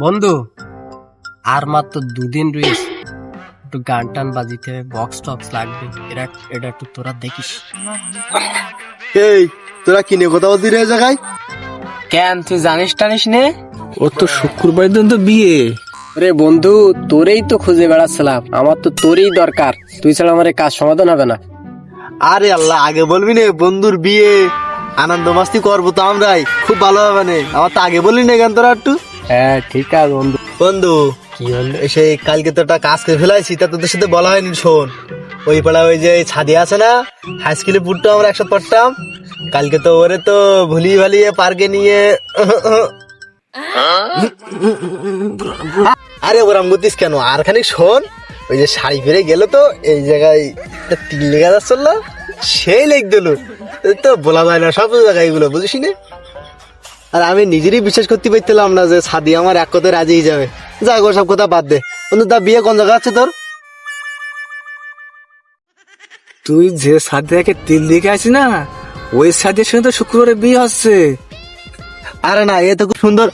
বন্ধু, আর মাত্র 2 দিন রয়েছে। একটু গান টান বাজিতে হবে, বক্স টক্স লাগবে। এটা একটু তোরা দেখিস। এই তোরা কিনে কথা বলতি রে জায়গায়? কেন, তুই জানিস টানিস নে? ও তো শুক্রবার দিন তো বিয়ে। রে বন্ধু, তোরেই তো খুঁজে বেড়াচ্ছিলাম। আমার তো তোরই দরকার, তুই ছাড়া আমার এই কাজ সমাধান হবে না। আরে আল্লাহ, আগে বলবি না বন্ধুর বিয়ে, আনন্দ মাস্তি করবো তো আমরাই, খুব ভালো হবে না। আমার তো আগে বললি না কেন তোরা একটু? হ্যাঁ ঠিক আছে বন্ধু। বন্ধু, কি হলো? সেই কালকে তো একটা কাজ করে ফেলাইছি, তা তোদের সাথে বলা হয়নি। শোন, ওই পাড়া ওই যে ছাদি আছে না, হাই স্কুলে পড়তো, আমরা একসাথে পড়তাম। কালকে তো ওরে তো ভুলিয়ে ভালিয়ে পার্কে নিয়ে আরে ওরাম বলতিস কেন? আর খানিক শোন, ওই যে শাড়ি ফিরে গেল তো এই জায়গায় একটা তিল লেগে যাচ্ছিল, সেই লেগ দিল। তো বলা যায় না সব জায়গায় এগুলো, বুঝিস না? আর আমি নিজেরই বিশ্বাস করতে পারছিলাম না যে সাদি আমার এক কথায় রাজি হয়ে যাবে। যাক, ওর সব কথা বাদ দে। বন্ধু, তা বিয়ে কোন জায়গা আছে তোর? তুই যে সাদিয়াকে তিল দিকে আছিস না, ওই সাদিয়ার সঙ্গে তো শুক্রবারে বিয়ে হচ্ছে। আরে না, এ তো খুব সুন্দর।